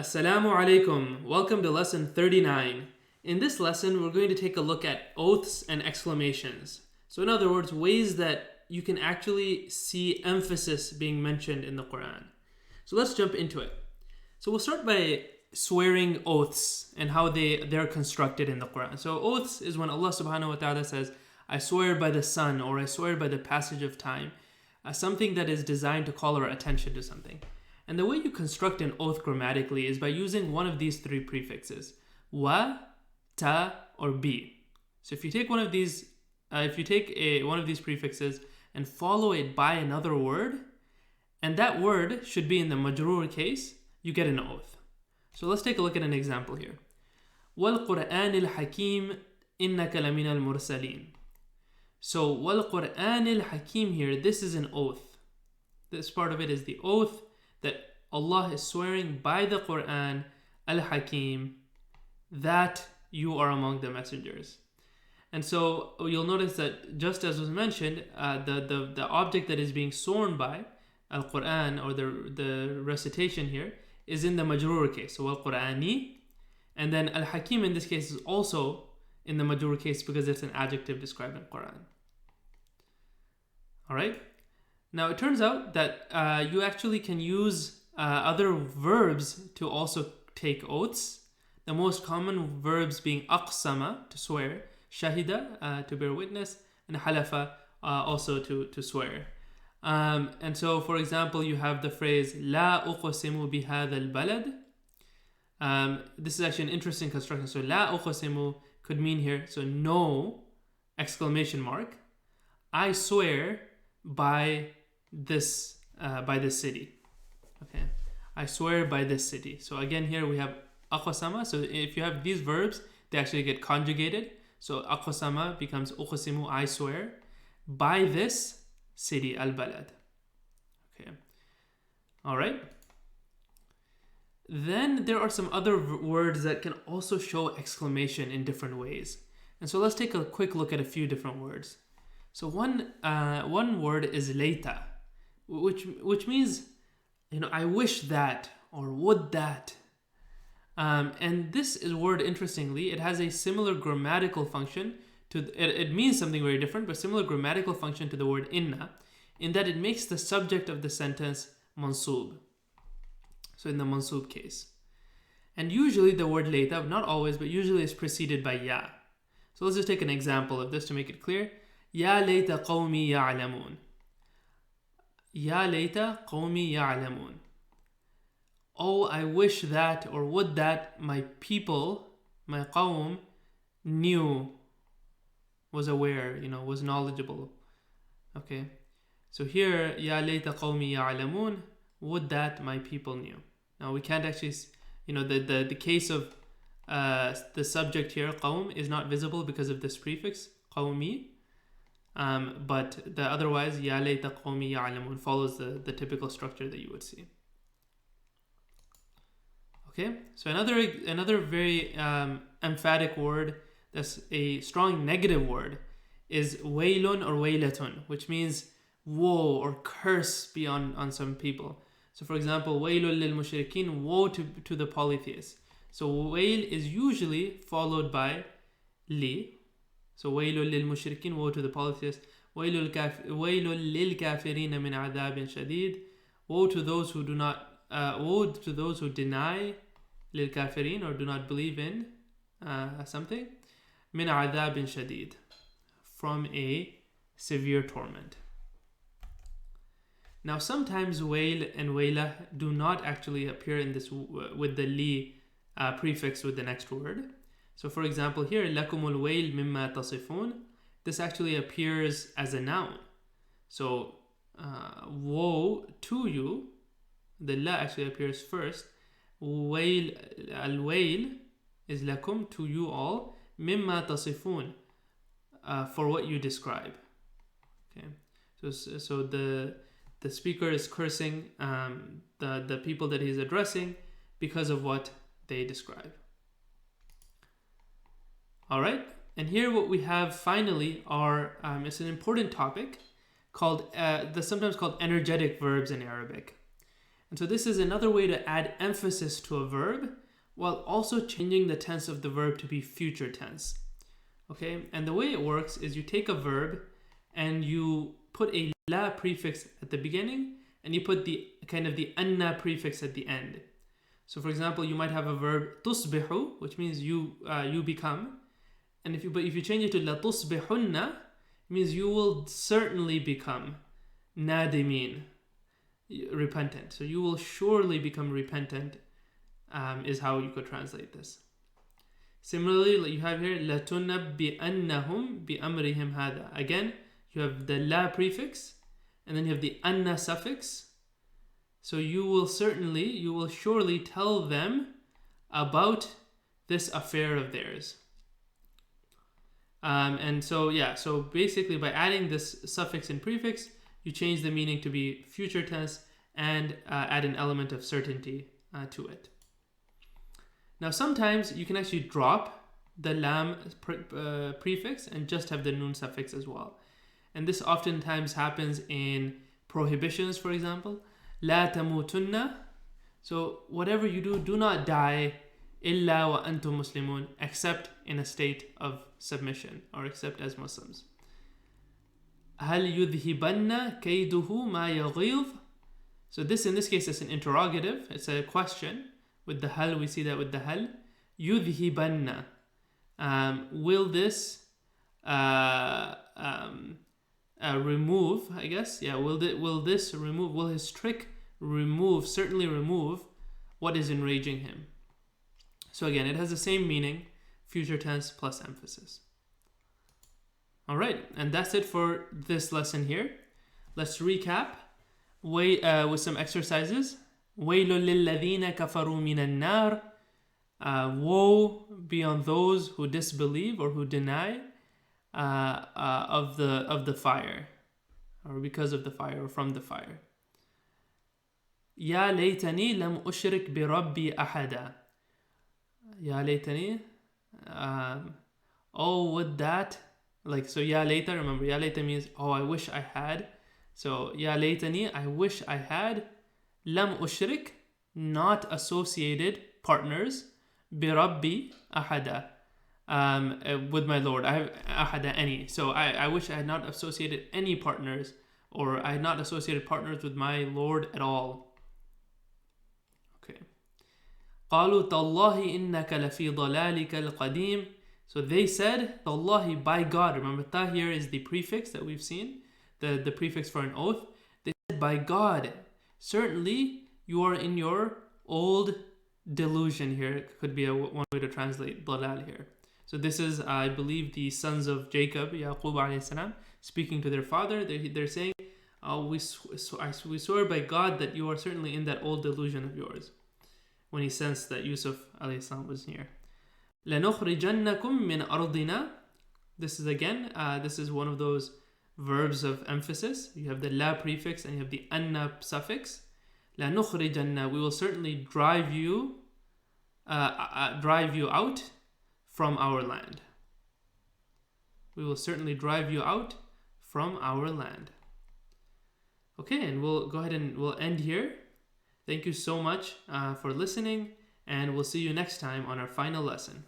Assalamu alaikum. Welcome to lesson 39. In this lesson, we're going to take a look at oaths and exclamations. So in other words, ways that you can actually see emphasis being mentioned in the Quran. So let's jump into it. So we'll start by swearing oaths and how they're constructed in the Quran. So oaths is when Allah subhanahu wa ta'ala says, I swear by the sun, or I swear by the passage of time. Something that is designed to call our attention to something. And the way you construct an oath grammatically is by using one of these three prefixes, wa, ta, or bi. So if you take one of these, one of these prefixes and follow it by another word, and that word should be in the majroor case, you get an oath. So let's take a look at an example here. وَالْقُرْآنِ الْحَكِيمِ إِنَّكَ لَمِنَ الْمُرْسَلِينَ. So وَالْقُرْآنِ الْحَكِيمِ here, this is an oath. This part of it is the oath that Allah is swearing by the Quran, Al-Hakim, that you are among the messengers. And so you'll notice that just as was mentioned, the object that is being sworn by, Al-Quran, or the recitation here, is in the majroor case. So Al-Qur'ani, and then Al-Hakim in this case is also in the majroor case because it's an adjective describing Quran. Alright? Now it turns out that you actually can use other verbs to also take oaths. The most common verbs being aqsama, to swear, shahida, to bear witness, and halafa, also to swear. And so, for example, you have the phrase la uqsimu bihadha al-balad. This is actually an interesting construction. So la uqsimu could mean here, so no, exclamation mark, I swear by this city. Okay, I swear by this city. So again, here we have aqsama. So if you have these verbs, they actually get conjugated. So aqsama becomes uqsimu, I swear by this city, al-balad. Okay, all right. Then there are some other words that can also show exclamation in different ways. And so let's take a quick look at a few different words. So one word is layta, which means, I wish that, or would that. And this is word, interestingly, it has a similar grammatical function it means something very different, but similar grammatical function to the word inna, in that it makes the subject of the sentence mansub. So in the mansub case. And usually the word layta, not always, but usually is preceded by ya. So let's just take an example of this to make it clear. Ya layta qawmi ya'lamun. Ya layta qawmi ya'lamun. Oh, I wish that, or would that my people, my qawm, knew, was aware, was knowledgeable. Okay. So here, ya layta qawmi ya'lamun, would that my people knew. Now we can't actually, the case of the subject here, qawm, is not visible because of this prefix, qawmi. But the otherwise, ya layta qawmi ya'lamun follows the typical structure that you would see. Okay, so another very emphatic word that's a strong negative word is waylun or waylatun, which means woe or curse be on some people. So for example, waylun lil mushrikeen, woe to the polytheists. So wayl is usually followed by li. So waylun lil mushrikeen, woe to the polytheists. Waylun lil kafirina min adhabin shadid. Woe to those who do not woe to those who deny lil kafirin, or do not believe in something, min adhabin shadid, from a severe torment. Now sometimes wayl and wayla do not actually appear in this with the li prefix with the next word. So for example here, lakumul wayl mimma tasifun, this actually appears as a noun. So woe to you, the la actually appears first. Wayl, al-wayl is lakum, to you all, mimma tasifun, for what you describe. Okay, so the speaker is cursing the people that he's addressing because of what they describe. All right, and here what we have finally are it's an important topic called sometimes called energetic verbs in Arabic. And so this is another way to add emphasis to a verb while also changing the tense of the verb to be future tense. Okay, and the way it works is you take a verb and you put a la prefix at the beginning and you put the kind of the anna prefix at the end. So for example, you might have a verb tusbihu, which means you become, and if you change it to la tusbihunna, it means you will certainly become nadimin, repentant. So you will surely become repentant, is how you could translate this. Similarly, you have here لَتُنَبِّئَنَّهُمْ بِأَمْرِهِمْ هَذَا. Again, you have the la prefix, and then you have the anna suffix. So you will surely tell them about this affair of theirs. And so basically by adding this suffix and prefix, you change the meaning to be future tense and add an element of certainty to it. Now sometimes you can actually drop the lam prefix and just have the nun suffix as well. And this oftentimes happens in prohibitions, for example. La tamutunna. So whatever you do, do not die illa wa antum muslimun, except in a state of submission or except as Muslims. Hal yudhibanna kayduhu ma yaghidh. So this in this case is an interrogative. It's a question. With the hal, we see that with the hal. Yudhibanna. Will this remove, I guess? Yeah, will his trick certainly remove what is enraging him? So again, it has the same meaning, future tense plus emphasis. All right, and that's it for this lesson here. Let's recap with some exercises. وَيْلٌ لِلَّذِينَ كَفَرُوا مِنَ النَّارِ. Woe be on those who disbelieve or who deny of the fire, or because of the fire, or from the fire. يَا لَيْتَنِي لَمْ أُشْرِكْ بِرَبِّي أَحَدًا. يَا لَيْتَنِي. Oh, would that, so ya layta, remember ya layta means I wish I had. So ya laytani, I wish I had. Lam ushrik, not associated partners. Bi rabbi ahada, with my Lord. I have ahada, any. So I wish I had not associated any partners, or I had not associated partners with my Lord at all. Okay. قالوا تالله إنك لفي ضلالك القديم. So they said, Tallahi, by God. Remember, ta here is the prefix that we've seen, the prefix for an oath. They said, by God, certainly you are in your old delusion here. It could be one way to translate dalal here. So this is, I believe, the sons of Jacob, Yaqub alayhi salam, speaking to their father. They're saying, we swear by God that you are certainly in that old delusion of yours. When he sensed that Yusuf alayhi salam was near. لَنُخْرِجَنَّكُمْ مِنْ أَرْضِنَا. This is again, this is one of those verbs of emphasis. You have the la prefix and you have the anna suffix. لَنُخْرِجَنَّ. We will certainly drive you out from our land. We will certainly drive you out from our land. Okay, and we'll go ahead and we'll end here. Thank you so much for listening, and we'll see you next time on our final lesson.